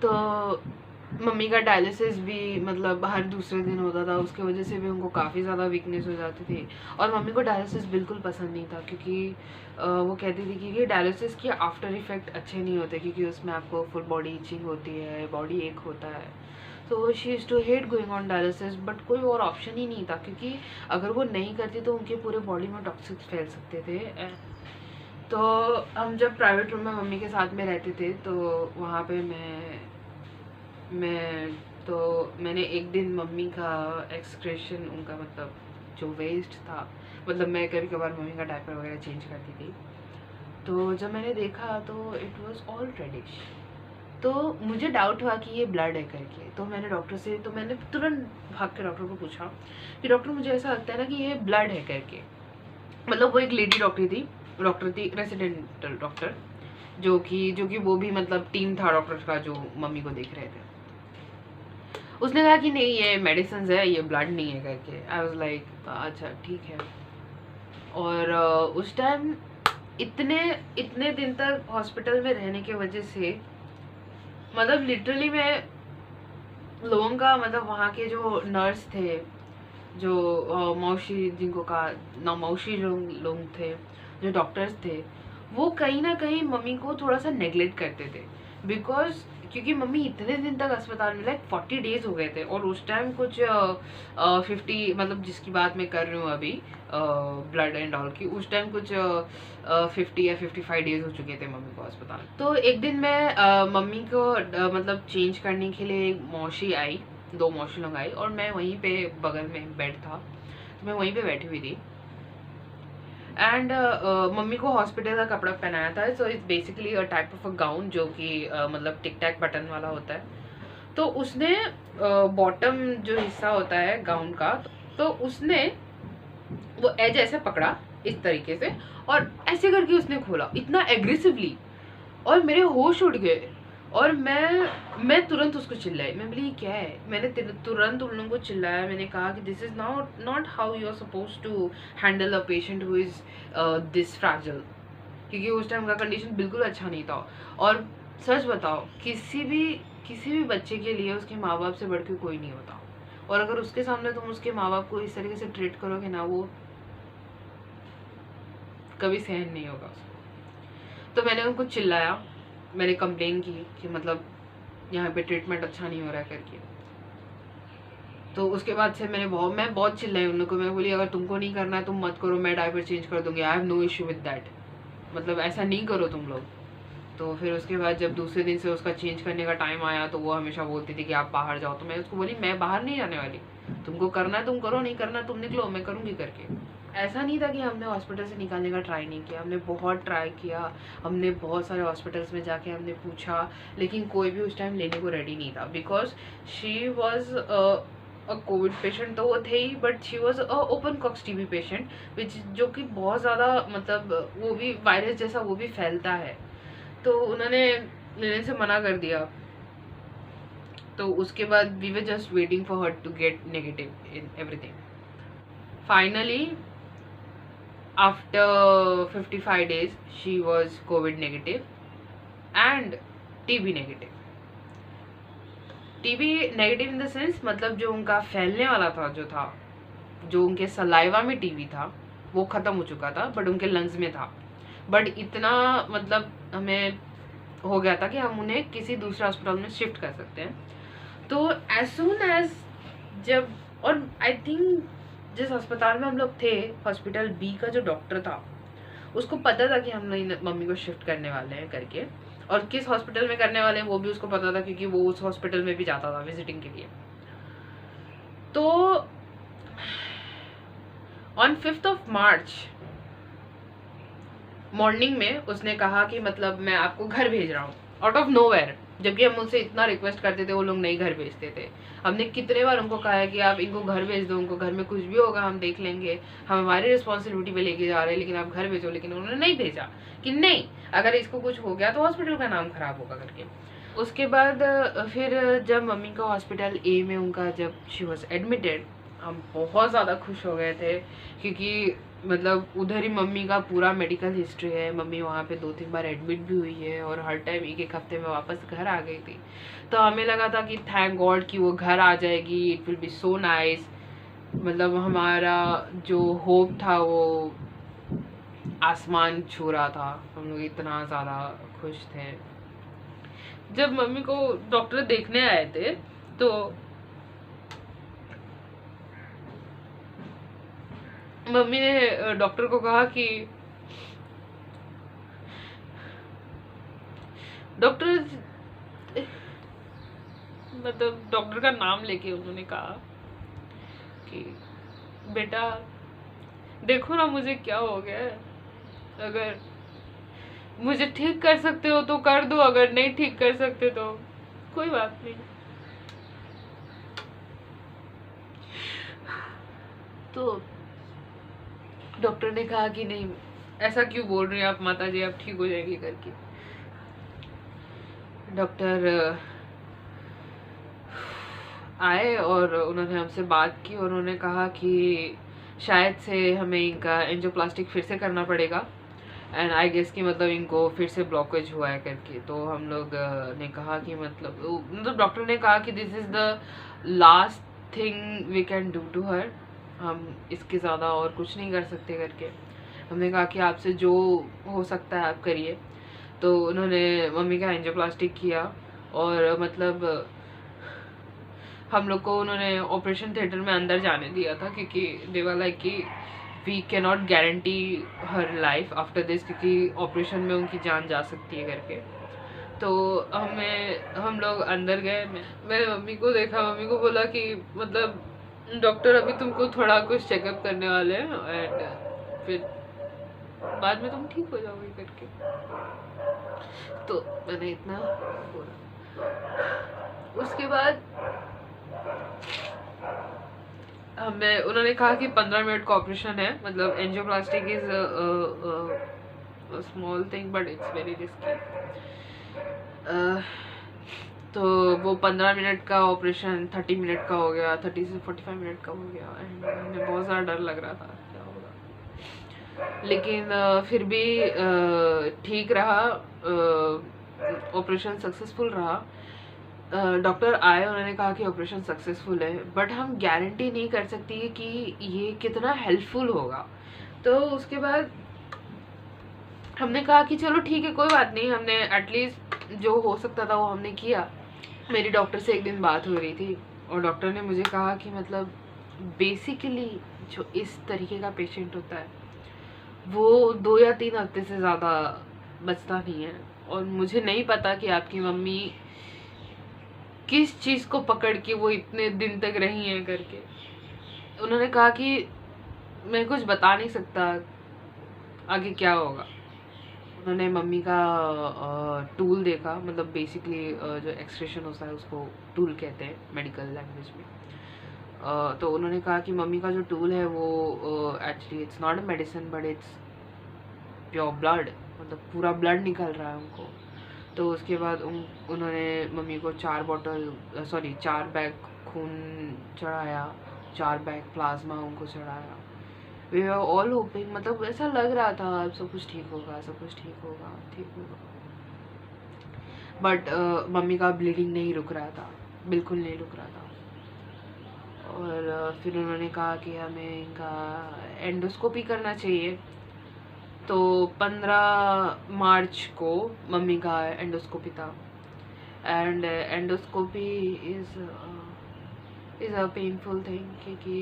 तो मम्मी का डायलिसिस भी मतलब हर दूसरे दिन होता था, उसके वजह से भी उनको काफ़ी ज़्यादा वीकनेस हो जाती थी, और मम्मी को डायलिसिस बिल्कुल पसंद नहीं था, क्योंकि वो कहती थी कि डायलिसिस के आफ्टर इफ़ेक्ट अच्छे नहीं होते, क्योंकि उसमें आपको फुल बॉडी इचिंग होती है, बॉडी एक होता है। तो she is to hate going on dialysis, but कोई और ऑप्शन ही नहीं था, क्योंकि अगर वो नहीं करती तो उनके पूरे बॉडी में टॉक्सिक्स फैल सकते थे। तो हम जब प्राइवेट रूम में मम्मी के साथ में रहते थे, तो वहाँ पे मैंने एक दिन मम्मी का एक्सक्रेशन, उनका मतलब जो वेस्ट था, मतलब मैं कभी कभार मम्मी का डायपर वगैरह चेंज करती थी, तो जब मैंने देखा तो इट वाज ऑल रेडिश। तो मुझे डाउट हुआ कि ये ब्लड है करके, तो मैंने तुरंत भाग के डॉक्टर को पूछा कि डॉक्टर मुझे ऐसा लगता है ना कि ये ब्लड है करके। मतलब वो एक लेडी डॉक्टर थी रेसिडेंटल डॉक्टर, जो कि वो भी मतलब टीम था डॉक्टर का जो मम्मी को देख रहे थे। उसने कहा कि नहीं ये मेडिसिन है, ये ब्लड नहीं है करके। आई वाज लाइक अच्छा ठीक है। और उस टाइम इतने दिन तक हॉस्पिटल में रहने की वजह से मतलब लिटरली मैं लोगों का, मतलब वहाँ के जो नर्स थे, जो मौसी जिनको कहा ना, मौसी लोग थे, जो डॉक्टर्स थे, वो कहीं ना कहीं मम्मी को थोड़ा सा नेग्लेक्ट करते थे, बिकॉज क्योंकि मम्मी इतने दिन तक अस्पताल में, लाइक 40 डेज हो गए थे, और उस टाइम कुछ 50, मतलब जिसकी बात मैं कर रही हूँ अभी ब्लड एंड ऑल की, उस टाइम कुछ 50 या 55 डेज हो चुके थे मम्मी को अस्पताल। तो एक दिन मैं मम्मी को मतलब चेंज करने के लिए मौसी आई, 2 मौसी लोग आई, और मैं वहीं पे बगल में बेड था, तो मैं वहीं पे बैठी हुई थी। एंड मम्मी को हॉस्पिटल का कपड़ा पहनाया था, so it's basically a type of a gown, जो कि मतलब टिक टैक बटन वाला होता है। तो उसने बॉटम जो हिस्सा होता है गाउन का, तो उसने वो एज ऐसे पकड़ा इस तरीके से और ऐसे करके उसने खोला इतना एग्रेसिवली, और मेरे होश उड़ गए। और मैं तुरंत उसको चिल्लाई, मैं बोली क्या है, मैंने तुरंत उन लोगों को चिल्लाया। मैंने कहा कि this is not how you are suppose to handle a patient who is this fragile, क्योंकि उस टाइम का कंडीशन बिल्कुल अच्छा नहीं था। और सच बताओ, किसी भी बच्चे के लिए उसके माँ बाप से बढ़ के कोई नहीं होता, और अगर उसके सामने तुम उसके माँ बाप को इस तरीके से ट्रीट करोगे ना, वो कभी सहन नहीं होगा उसको। तो मैंने उनको चिल्लाया, मैंने कंप्लेन की कि मतलब यहाँ पे ट्रीटमेंट अच्छा नहीं हो रहा है करके। तो उसके बाद से मैं बहुत चिल्लाई उन लोगों को। मैं बोली अगर तुमको नहीं करना है तुम मत करो, मैं डायपर चेंज कर दूंगी, I have no issue with that, मतलब ऐसा नहीं करो तुम लोग। तो फिर उसके बाद जब दूसरे दिन से उसका चेंज करने का टाइम आया तो वो हमेशा बोलती थी कि आप बाहर जाओ। तो मैं उसको बोली मैं बाहर नहीं जाने वाली, तुमको करना है तुम करो, नहीं करना तुम निकलो, मैं करूँगी करके। ऐसा नहीं था कि हमने हॉस्पिटल से निकालने का ट्राई नहीं किया, हमने बहुत ट्राई किया, हमने बहुत सारे हॉस्पिटल्स में जाके हमने पूछा, लेकिन कोई भी उस टाइम लेने को रेडी नहीं था। Because she was a covid patient तो वो थे ही, but she was a open Koch's TB patient, which जो कि बहुत ज़्यादा मतलब वो भी वायरस जैसा वो भी फैलता है। तो उन्होंने लेने से मना कर दिया। तो उसके बाद we were just waiting for her to get negative in everything. Finally after 55 days she was COVID negative and TB negative। TB negative in the sense मतलब जो उनका फैलने वाला था, जो उनके सलाइवा में टीबी था वो खत्म हो चुका था, बट उनके लंग्स में था। बट इतना मतलब हमें हो गया था कि हम उन्हें किसी दूसरे हॉस्पिटल में शिफ्ट कर सकते हैं। तो एज सुन एज जब, और आई थिंक जिस अस्पताल में हम लोग थे, हॉस्पिटल बी का जो डॉक्टर था उसको पता था कि हम लोग मम्मी को शिफ्ट करने वाले हैं करके, और किस हॉस्पिटल में करने वाले हैं वो भी उसको पता था, क्योंकि वो उस हॉस्पिटल में भी जाता था विजिटिंग के लिए। तो ऑन 5 मार्च मॉर्निंग में उसने कहा कि मतलब मैं आपको घर भेज रहा हूँ, आउट ऑफ नोवेयर। जबकि हम उनसे इतना रिक्वेस्ट करते थे, वो लोग नहीं घर भेजते थे। हमने कितने बार उनको कहा है कि आप इनको घर भेज दो, उनको घर में कुछ भी होगा हम देख लेंगे, हम हमारी रिस्पॉन्सिबिलिटी पे लेके जा रहे हैं, लेकिन आप घर भेजो। लेकिन उन्होंने नहीं भेजा कि नहीं, अगर इसको कुछ हो गया तो हॉस्पिटल का नाम खराब होगा करके। उसके बाद फिर जब मम्मी का हॉस्पिटल ए में उनका जब शी वॉज एडमिटेड, हम बहुत ज़्यादा खुश हो गए थे, क्योंकि मतलब उधर ही मम्मी का पूरा मेडिकल हिस्ट्री है। मम्मी वहाँ पे 2-3 बार एडमिट भी हुई है, और हर टाइम एक हफ्ते में वापस घर आ गई थी। तो हमें लगा था कि थैंक गॉड कि वो घर आ जाएगी, it will be so nice. मतलब हमारा जो होप था वो आसमान छू रहा था, हम लोग इतना ज़्यादा खुश थे। जब मम्मी को डॉक्टर देखने आए थे तो मम्मी ने डॉक्टर को कहा कि डॉक्टर, मतलब डॉक्टर का नाम लेके उन्होंने कहा कि बेटा देखो ना मुझे क्या हो गया है, अगर मुझे ठीक कर सकते हो तो कर दो, अगर नहीं ठीक कर सकते तो कोई बात नहीं। तो डॉक्टर ने कहा कि नहीं, ऐसा क्यों बोल रही हैं आप माता जी, आप ठीक हो जाएंगी करके। डॉक्टर आए और उन्होंने हमसे बात की, और उन्होंने कहा कि शायद से हमें इनका एंजियोप्लास्टिक फिर से करना पड़ेगा, एंड आई गेस कि मतलब इनको फिर से ब्लॉकेज हुआ है करके। तो हम लोग ने कहा कि मतलब डॉक्टर ने कहा कि this is the last thing we can do to her, हम इसके ज़्यादा और कुछ नहीं कर सकते करके। हमने कहा कि आपसे जो हो सकता है आप करिए। तो उन्होंने मम्मी का एंजियोप्लास्टिक किया, और मतलब हम लोग को उन्होंने ऑपरेशन थिएटर में अंदर जाने दिया था, क्योंकि दे वर लाइक कि we can not guarantee her life after this, क्योंकि ऑपरेशन में उनकी जान जा सकती है करके। तो हम लोग अंदर गए, मैंने मम्मी को देखा, मम्मी को बोला कि मतलब डॉक्टर अभी तुमको थोड़ा कुछ चेकअप करने वाले हैं, एंड फिर बाद में तुम ठीक हो जाओगे करके। तो मैंने इतना बोला। उसके बाद हमें उन्होंने कहा कि 15 मिनट का ऑपरेशन है, मतलब angioplastic is small thing but it's very risky. तो वो 15 मिनट का ऑपरेशन 30 मिनट का हो गया, 30 से 45 मिनट का हो गया। एंड मुझे बहुत ज़्यादा डर लग रहा था क्या होगा, लेकिन फिर भी ठीक रहा, ऑपरेशन सक्सेसफुल रहा। डॉक्टर आए, उन्होंने कहा कि ऑपरेशन सक्सेसफुल है, बट हम गारंटी नहीं कर सकती कि ये कितना हेल्पफुल होगा। तो उसके बाद हमने कहा कि चलो ठीक है, कोई बात नहीं, हमने एटलीस्ट जो हो सकता था वो हमने किया। मेरी डॉक्टर से एक दिन बात हो रही थी और डॉक्टर ने मुझे कहा कि मतलब बेसिकली जो इस तरीके का पेशेंट होता है वो 2 या 3 हफ्ते से ज़्यादा बचता नहीं है, और मुझे नहीं पता कि आपकी मम्मी किस चीज़ को पकड़ के वो इतने दिन तक रही हैं करके। उन्होंने कहा कि मैं कुछ बता नहीं सकता आगे क्या होगा। उन्होंने मम्मी का टूल देखा, मतलब बेसिकली जो एक्सक्रेशन होता है उसको टूल कहते हैं मेडिकल लैंग्वेज में। तो उन्होंने कहा कि मम्मी का जो टूल है वो actually it's not a medicine but it's pure blood, मतलब पूरा ब्लड निकल रहा है उनको। तो उसके बाद उन्होंने मम्मी को 4 बैग खून चढ़ाया, 4 बैग प्लाज्मा उनको चढ़ाया। वी आर ऑल होपिंग, मतलब ऐसा लग रहा था सब कुछ ठीक होगा, सब कुछ ठीक होगा, ठीक होगा। बट मम्मी का ब्लीडिंग नहीं रुक रहा था, बिल्कुल नहीं रुक रहा था। और फिर उन्होंने कहा कि हमें इनका एंडोस्कोपी करना चाहिए। तो 15 मार्च को मम्मी का एंडोस्कोपी था। And endoscopy is a painful thing, क्योंकि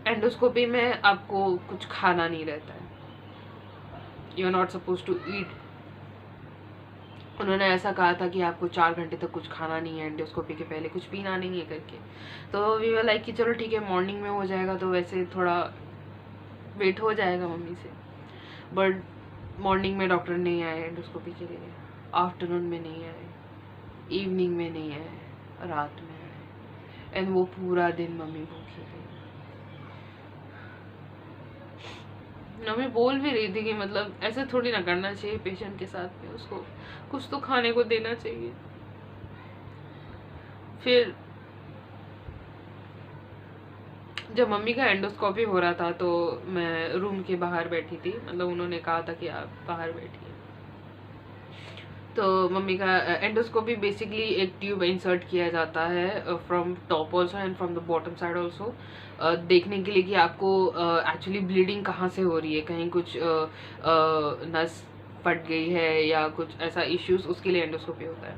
एंडोस्कोपी में आपको कुछ खाना नहीं रहता है, you are not suppose to eat. उन्होंने ऐसा कहा था कि आपको 4 घंटे तक कुछ खाना नहीं है, एंडोस्कोपी के पहले कुछ पीना नहीं है करके। तो वी वर लाइक कि चलो ठीक है, मॉर्निंग में हो जाएगा तो वैसे थोड़ा वेट हो जाएगा मम्मी से। बट मॉर्निंग में डॉक्टर नहीं आए एंडोस्कोपी के लिए, आफ्टरनून में नहीं आए, इवनिंग में नहीं आए, रात में आए। एंड वो पूरा दिन मम्मी भूखी थी। मम्मी बोल भी रही थी कि मतलब ऐसे थोड़ी ना करना चाहिए पेशेंट के साथ में, उसको कुछ तो खाने को देना चाहिए। फिर जब मम्मी का एंडोस्कोपी हो रहा था तो मैं रूम के बाहर बैठी थी, मतलब उन्होंने कहा था कि आप बाहर बैठिए। तो मम्मी का एंडोस्कोपी बेसिकली एक ट्यूब इंसर्ट किया जाता है from top also and from the bottom side also, देखने के लिए कि आपको एक्चुअली ब्लीडिंग कहाँ से हो रही है, कहीं कुछ नस फट गई है या कुछ ऐसा इश्यूज, उसके लिए एंडोस्कोपी होता है।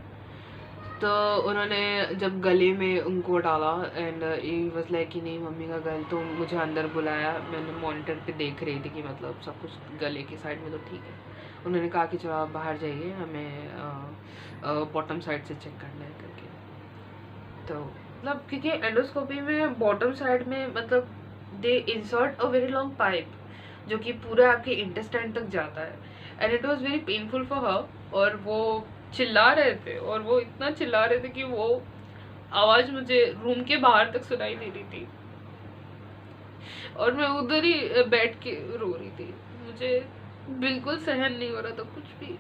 तो उन्होंने जब गले में उनको डाला एंड ये वाज लाइक कि नहीं मम्मी का गल, तो मुझे अंदर बुलाया। मैंने मॉनिटर पे देख रही थी कि मतलब सब कुछ गले की साइड में तो ठीक है। उन्होंने कहा कि चलो आप बाहर जाइए, हमें बॉटम साइड से चेक करना है करके। तो मतलब क्योंकि एंडोस्कोपी में बॉटम साइड में मतलब they insert a very long pipe जो कि पूरा आपके इंटेस्टाइन तक जाता है, and it was very painful for her. और वो चिल्ला रहे थे, और वो इतना चिल्ला रहे थे कि वो आवाज मुझे रूम के बाहर तक सुनाई दे रही थी, और मैं उधर ही बैठ के रो रही थी। मुझे बिल्कुल सहन नहीं हो रहा था कुछ भी।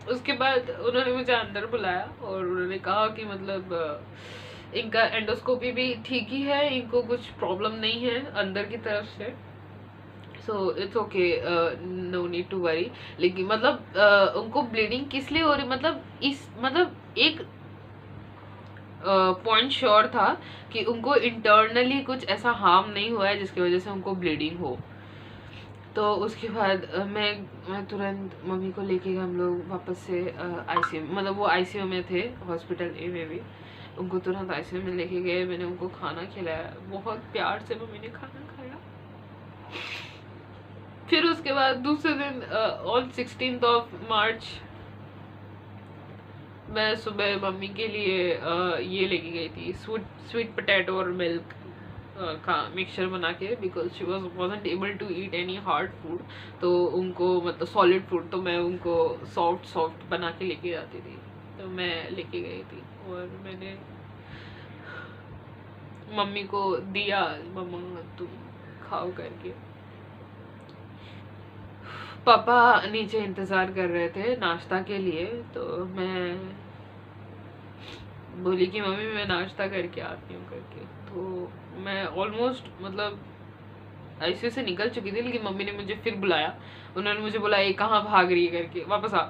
उसके बाद उन्होंने मुझे अंदर बुलाया और उन्होंने कहा कि मतलब इनका एंडोस्कोपी भी ठीक ही है, इनको कुछ प्रॉब्लम नहीं है अंदर की तरफ से, so it's okay, no need to worry. लेकिन मतलब उनको ब्लीडिंग किस लिए हो रही, मतलब इस मतलब एक पॉइंट श्योर था कि उनको इंटरनली कुछ ऐसा हार्म नहीं हुआ है जिसकी वजह से उनको ब्लीडिंग हो। तो उसके बाद मैं तुरंत मम्मी को लेके हम लोग वापस से आईसीयू, मतलब वो आईसीयू में थे हॉस्पिटल ए में भी, उनको तुरंत आईसीयू में लेके गए। मैंने उनको खाना खिलाया, बहुत प्यार से मम्मी ने खाना खाया। फिर उसके बाद दूसरे दिन ऑन 16 मार्च मैं सुबह मम्मी के लिए ये लेके गई थी स्वीट पोटैटो और मिल्क। का मिक्सचर बना के, because she wasn't able to eat any hard food, तो उनको मतलब सॉलिड फूड, तो मैं उनको सॉफ्ट सॉफ्ट बना के लेके जाती थी, तो मैं लेके गई थी और मैंने मम्मी को दिया, मम्मा तुम खाओ करके। पापा नीचे इंतज़ार कर रहे थे नाश्ता के लिए, तो मैं बोली कि मम्मी मैं नाश्ता करके आती हूँ करके। तो मैं ऑलमोस्ट मतलब ऐसे से निकल चुकी थी, लेकिन मम्मी ने मुझे फिर बुलाया, उन्होंने मुझे बोला ये कहाँ भाग रही है करके, वापस आ।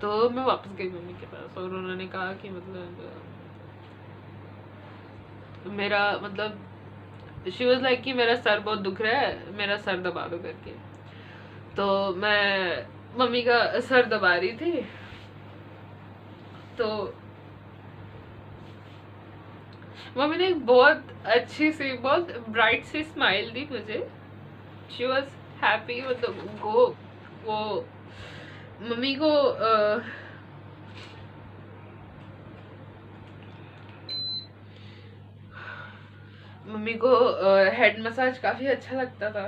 तो मैं वापस गई मम्मी के पास और उन्होंने कहा कि मतलब मेरा मतलब शी वाज लाइक कि मेरा सर बहुत दुख रहा है, मेरा सर दबा दो करके। तो मैं मम्मी का सर दबा रही थी, तो मम्मी ने एक बहुत अच्छी सी बहुत ब्राइट सी स्माइल दी मुझे। शी वॉज हैप्पी, मतलब उनको वो मम्मी को मम्मी को हेड मसाज काफ़ी अच्छा लगता था,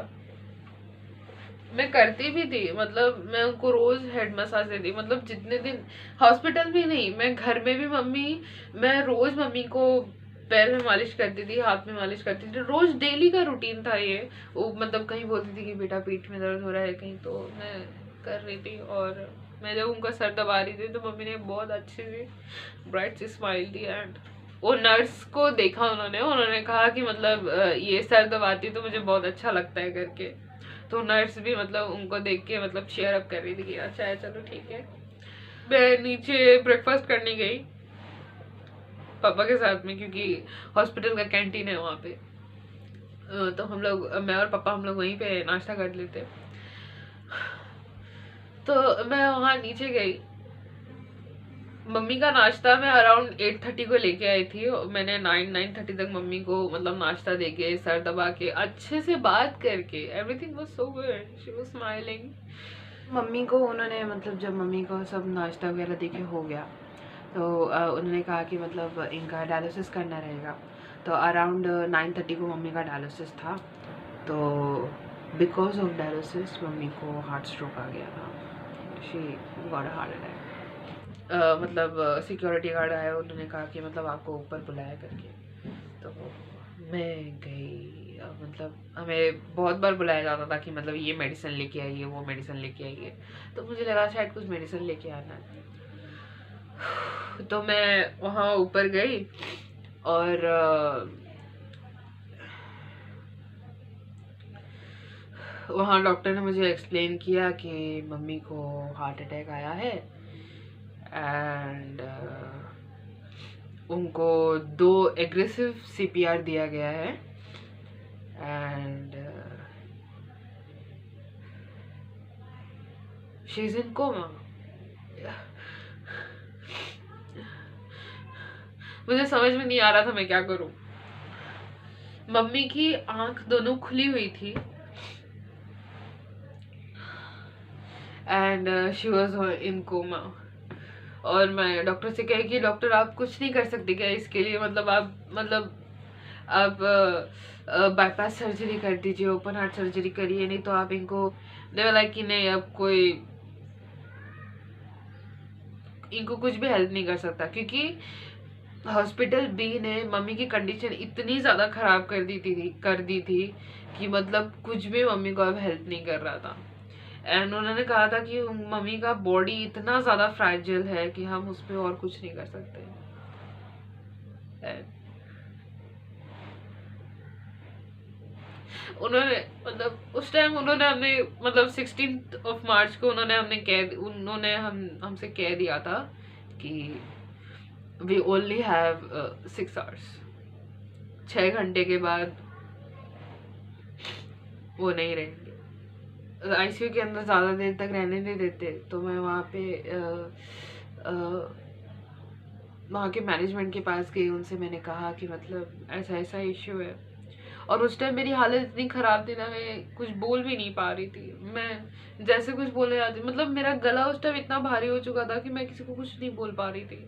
मैं करती भी थी, मतलब मैं उनको रोज हेड मसाज देती, मतलब जितने दिन हॉस्पिटल भी नहीं, मैं घर में भी मैं रोज मम्मी को पैर में मालिश करती थी, हाथ में मालिश करती थी, रोज डेली का रूटीन था ये। वो मतलब कहीं बोलती थी कि बेटा पीठ में दर्द हो रहा है कहीं, तो मैं कर रही थी। और मैं जब उनका सर दबा रही थी तो मम्मी ने बहुत अच्छी सी ब्राइट सी स्माइल दी, एंड वो नर्स को देखा उन्होंने कहा कि मतलब ये सर दबाती तो मुझे बहुत अच्छा लगता है करके। तो नर्स भी मतलब उनको देख के मतलब चेयर अप कर रही थी कि अच्छा है चलो ठीक है। मैं नीचे ब्रेकफास्ट करने गई पापा के साथ में, क्योंकि हॉस्पिटल का कैंटीन है वहाँ पे, तो हम लोग, मैं और पापा हम लोग वहीं पे नाश्ता कर लेते। तो मैं वहाँ नीचे गई, मम्मी का नाश्ता मैं अराउंड 8:30 को लेके आई थी, मैंने 9:30 तक मम्मी को मतलब नाश्ता देके सर दबा के अच्छे से बात करके, everything was so good, she was smiling. Mummy को उन्होंने मतलब जब मम्मी को सब नाश्ता वगैरह देके हो गया, तो उन्होंने कहा कि मतलब इनका डायलिसिस करना रहेगा, तो अराउंड 9:30 को मम्मी का डायलिसिस था। तो बिकॉज ऑफ डायलिसिस मम्मी को हार्ट स्ट्रोक आ गया था, she got a heart attack. मतलब सिक्योरिटी गार्ड आया, उन्होंने कहा कि मतलब आपको ऊपर बुलाया करके। तो मैं गई, मतलब हमें बहुत बार बुलाया जाता था कि मतलब ये मेडिसिन लेके आइए, वो मेडिसिन लेके आइए, तो मुझे लगा शायद कुछ मेडिसिन लेके आना है। तो मैं वहाँ ऊपर गई और वहाँ डॉक्टर ने मुझे एक्सप्लेन किया कि मम्मी को हार्ट अटैक आया है, एंड उनको 2 एग्रेसिव सीपीआर दिया गया है, and she is in coma. मुझे समझ में नहीं आ रहा था मैं क्या करूं। मम्मी की आंख दोनों खुली हुई थी, and she was in coma. और मैं डॉक्टर से कही कि डॉक्टर आप कुछ नहीं कर सकते क्या इसके लिए, मतलब आप बाईपास सर्जरी कर दीजिए, ओपन हार्ट सर्जरी करिए, नहीं तो आप इनको दे लाइक कि नहीं अब कोई इनको कुछ भी हेल्प नहीं कर सकता, क्योंकि हॉस्पिटल बी ने मम्मी की कंडीशन इतनी ज़्यादा ख़राब कर दी थी कि मतलब कुछ भी मम्मी को अब हेल्प नहीं कर रहा था। एंड उन्होंने कहा था कि मम्मी का बॉडी इतना ज़्यादा फ्रैजिल है कि हम उस पर और कुछ नहीं कर सकते। उन्होंने मतलब उस टाइम उन्होंने हमें मतलब 16 मार्च को उन्होंने हमसे कह दिया था कि वी ओनली हैव 6 आवर्स, 6 घंटे के बाद वो नहीं रहेंगे, आईसीयू के अंदर ज़्यादा देर तक रहने नहीं देते। तो मैं वहाँ के मैनेजमेंट के पास गई, उनसे मैंने कहा कि मतलब ऐसा ऐसा इश्यू है, और उस टाइम मेरी हालत इतनी ख़राब थी ना, मैं कुछ बोल भी नहीं पा रही थी। मैं जैसे कुछ बोलने जाती, मतलब मेरा गला उस टाइम इतना भारी हो चुका था कि मैं किसी को कुछ नहीं बोल पा रही थी।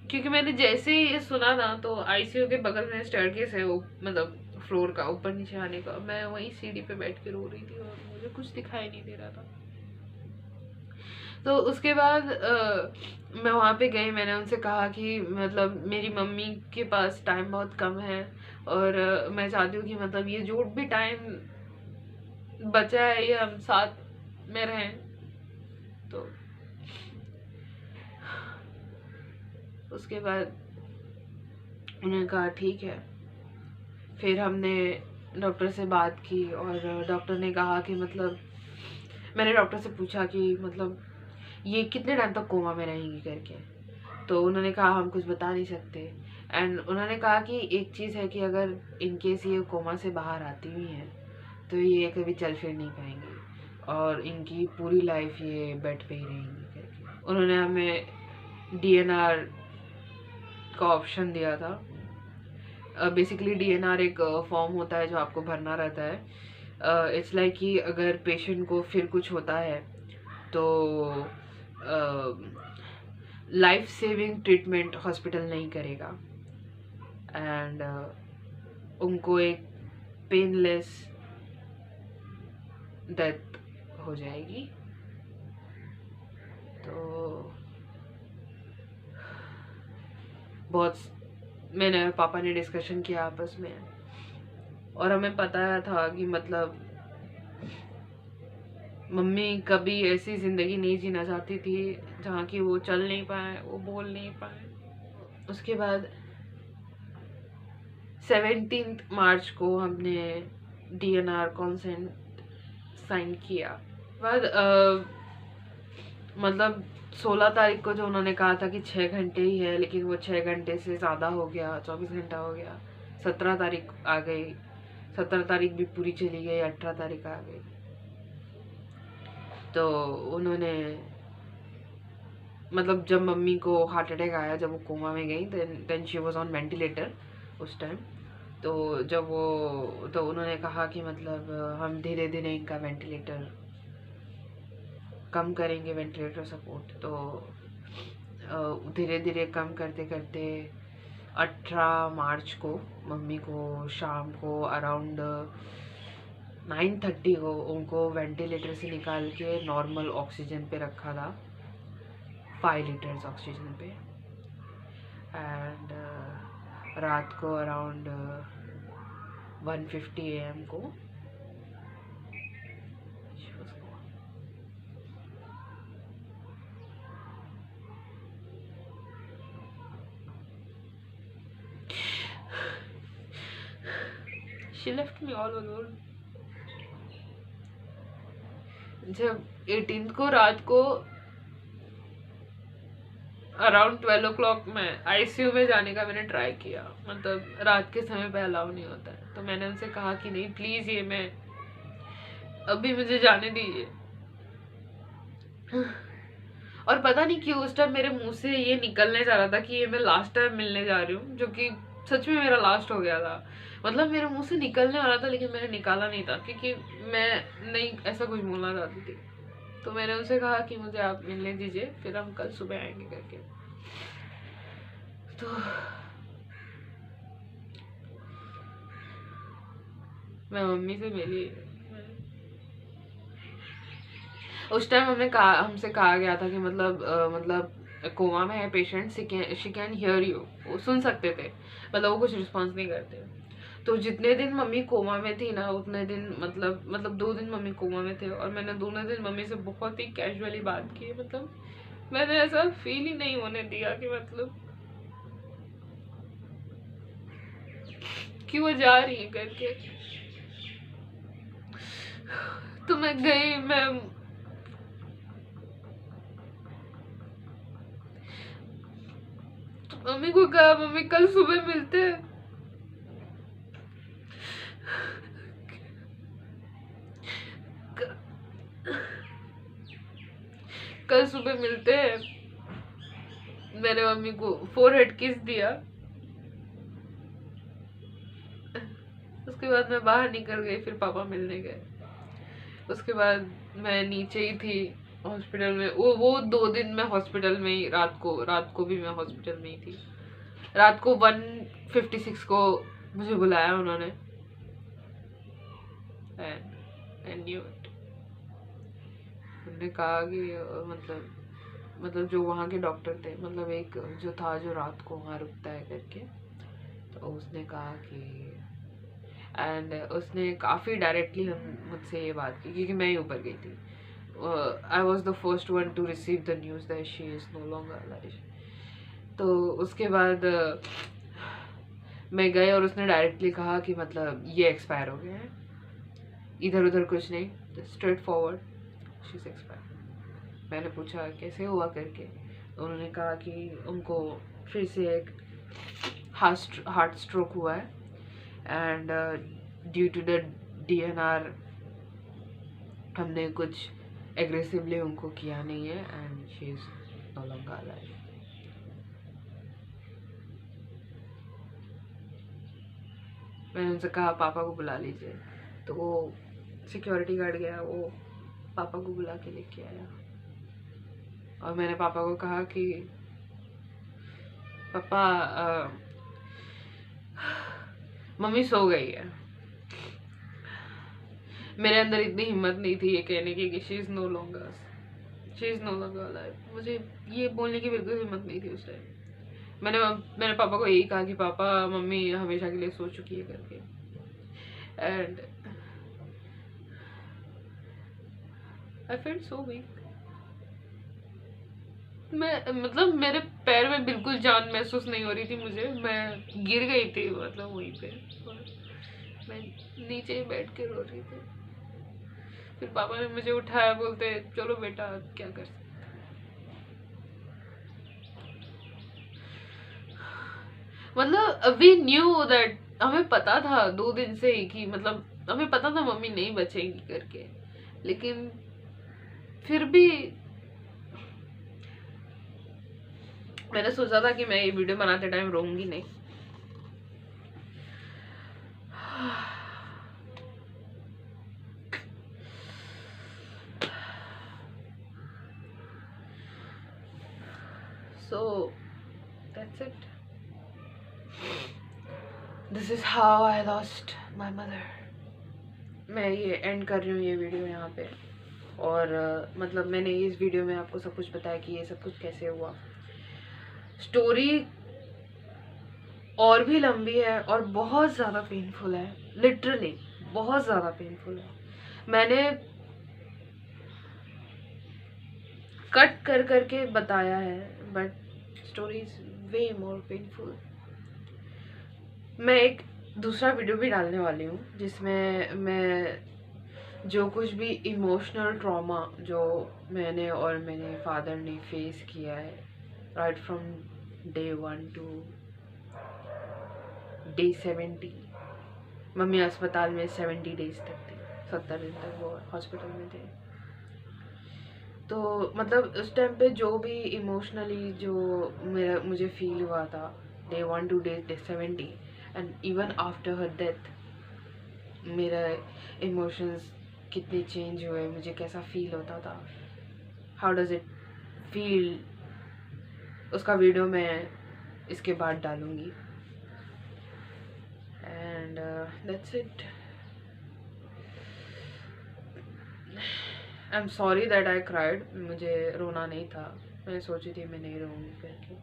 क्योंकि मैंने जैसे ही ये सुना ना तो आईसीयू के बगल में स्टेयरकेस है, वो मतलब फ्लोर का ऊपर नीचे आने का, मैं वहीं सीढ़ी पे बैठ के रो रही थी और मुझे कुछ दिखाई नहीं दे रहा था। तो उसके बाद मैं वहाँ पे गई, मैंने उनसे कहा कि मतलब मेरी मम्मी के पास टाइम बहुत कम है और मैं चाहती हूँ कि मतलब ये जो भी टाइम बचा है ये हम साथ में रहें। तो उसके बाद उन्होंने कहा ठीक है। फिर हमने डॉक्टर से बात की और डॉक्टर ने कहा कि मतलब मैंने डॉक्टर से पूछा कि मतलब ये कितने टाइम तक कोमा में रहेंगी करके, तो उन्होंने कहा हम कुछ बता नहीं सकते। एंड उन्होंने कहा कि एक चीज़ है कि अगर इनकेस ये कोमा से बाहर आती हुई हैं तो ये कभी चल फिर नहीं पाएंगी और इनकी पूरी लाइफ ये बेड पे ही रहेंगी करके। उन्होंने हमें डीएनआर का ऑप्शन दिया था। बेसिकली डीएनआर एक फॉर्म होता है जो आपको भरना रहता है। इट्स लाइक कि अगर पेशेंट को फिर कुछ होता है तो लाइफ सेविंग ट्रीटमेंट हॉस्पिटल नहीं करेगा एंड उनको एक पेनलेस डेथ हो जाएगी। तो बहुत मैंने और पापा ने डिस्कशन किया आपस में और हमें पता था कि मतलब मम्मी कभी ऐसी ज़िंदगी नहीं जीना चाहती थी जहाँ की वो चल नहीं पाए, वो बोल नहीं पाए। उसके बाद 17 मार्च को हमने डीएनआर कॉन्सेंट साइन किया। बाद मतलब 16 तारीख को जो उन्होंने कहा था कि 6 घंटे ही है, लेकिन वो 6 घंटे से ज़्यादा हो गया, 24 घंटा हो गया। 17 तारीख आ गई, 17 तारीख भी पूरी चली गई, 18 तारीख आ गई। तो उन्होंने मतलब जब मम्मी को हार्ट अटैक आया, जब वो कोमा में गई, then she was on ventilator उस टाइम। तो जब वो तो उन्होंने कहा कि मतलब हम धीरे धीरे इनका वेंटिलेटर कम करेंगे, वेंटिलेटर सपोर्ट। तो धीरे धीरे कम करते करते 18 मार्च को मम्मी को शाम को अराउंड 9:30 को उनको वेंटिलेटर से निकाल के नॉर्मल ऑक्सीजन पे रखा था, 5 लीटर्स ऑक्सीजन पे। एंड रात को अराउंड 1:50 AM को she left me all alone। जब 18 को रात को अराउंड 12 o'clock में आईसीयू में जाने का मैंने ट्राई किया, मतलब रात के समय पे अलाउ नहीं होता है। तो मैंने उनसे कहा कि नहीं प्लीज़ ये मैं अभी मुझे जाने दीजिए। और पता नहीं क्यों उस टाइम मेरे मुंह से ये निकलने जा रहा था कि ये मैं लास्ट टाइम मिलने जा रही हूँ, जो कि सच में मेरा लास्ट हो गया था। मतलब मेरे मुंह से निकलने वाला था लेकिन मैंने निकाला नहीं था क्योंकि मैं नहीं ऐसा कुछ बोलना चाहती थी। तो मैंने उनसे कहा कि मुझे आप मिलने दीजिए, फिर हम कल सुबह आएंगे करके। तो मैं मम्मी से मिली। उस टाइम हमसे कहा गया था कि मतलब कोमा में है patient, she can hear you, वो सुन सकते थे, मतलब वो कुछ रिस्पॉन्स नहीं करते। तो जितने दिन मम्मी कोमा में थी ना उतने दिन मतलब 2 दिन मम्मी कोमा में थे और मैंने दोनों दिन मम्मी से बहुत ही कैजुअली बात की। मतलब मैंने ऐसा फील ही नहीं होने दिया कि मतलब कि वो जा रही है करके। तो मैं गई, मैं मम्मी को कहा मम्मी कल सुबह मिलते हैं। कल सुबह मिलते हैं। मैंने मम्मी को फोरहेड किस दिया। उसके बाद मैं बाहर निकल गई, फिर पापा मिलने गए। उसके बाद मैं नीचे ही थी, हॉस्पिटल में वो 2 दिन मैं हॉस्पिटल में ही, रात को भी मैं हॉस्पिटल में ही थी। रात को 1:56 को मुझे बुलाया उन्होंने, and knew it। उन्होंने कहा कि मतलब जो वहाँ के डॉक्टर थे, मतलब एक जो था जो रात को वहाँ रुकता है करके, तो उसने कहा कि एंड उसने काफ़ी डायरेक्टली मुझसे ये बात की, क्योंकि मैं ही ऊपर गई थी। I was the first one to receive the news that she is no longer alive. तो उसके बाद मैं गई और उसने डायरेक्टली कहा कि मतलब ये एक्सपायर हो गया है, इधर उधर कुछ नहीं, straight forward, she is expire. मैंने पूछा कैसे हुआ करके, तो उन्होंने कहा कि उनको फिर से एक हार्ट स्ट्रोक हुआ है, and due to the DNR हमने कुछ एग्रेसिवली उनको किया नहीं है, and she is no longer alive. मैंने उनसे कहा पापा को बुला लीजिए, तो वो सिक्योरिटी गार्ड गया, वो पापा को बुला के लेके आया। और मैंने पापा को कहा कि पापा मम्मी सो गई है। मेरे अंदर इतनी हिम्मत नहीं थी ये कहने की कि she is no longer alive. मुझे ये बोलने की बिल्कुल हिम्मत नहीं थी उस टाइम। मैंने पापा को यही कहा कि पापा मम्मी हमेशा के लिए सो चुकी है करके, and I felt so weak. मैं मतलब मेरे पैर में बिल्कुल जान महसूस नहीं हो रही थी मुझे, मैं गिर गई थी मतलब वहीं पे, और मैं नीचे ही बैठ के रो रही थी। फिर पापा ने मुझे उठाया, बोलते चलो बेटा क्या कर सकते। मतलब वी न्यू दैट, हमें पता था 2 दिन से ही कि मतलब हमें पता था मम्मी नहीं बचेगी करके, लेकिन फिर भी मैंने सोचा था कि मैं ये वीडियो बनाते टाइम रोऊंगी नहीं। So that's it. This is how I lost my mother. मैं ये एंड कर रही हूँ ये वीडियो यहाँ पे, और मतलब मैंने इस वीडियो में आपको सब कुछ बताया कि ये सब कुछ कैसे हुआ। स्टोरी और भी लंबी है और बहुत ज़्यादा पेनफुल है, लिटरली बहुत ज़्यादा पेनफुल है। मैंने कट कर करके बताया है, but story is way more painful. मैं एक दूसरा वीडियो भी डालने वाली हूँ जिसमें मैं जो कुछ भी इमोशनल ट्रॉमा जो मैंने और मेरे फादर ने फेस किया है, right from day 1 to day 70। Mummy अस्पताल में 70 डेज तक थी, 70 दिन तक वो हॉस्पिटल में थे। तो मतलब उस टाइम पे जो भी इमोशनली जो मुझे फील हुआ था day 1 to day 70, and even after her death मेरा इमोशंस कितने चेंज हुए, मुझे कैसा फील होता था, हाउ डज इट फील, उसका वीडियो मैं इसके बाद डालूंगी। And that's it. I am sorry that I cried. मुझे रोना नहीं था, मैंने सोची थी मैं नहीं रोऊंगी करके।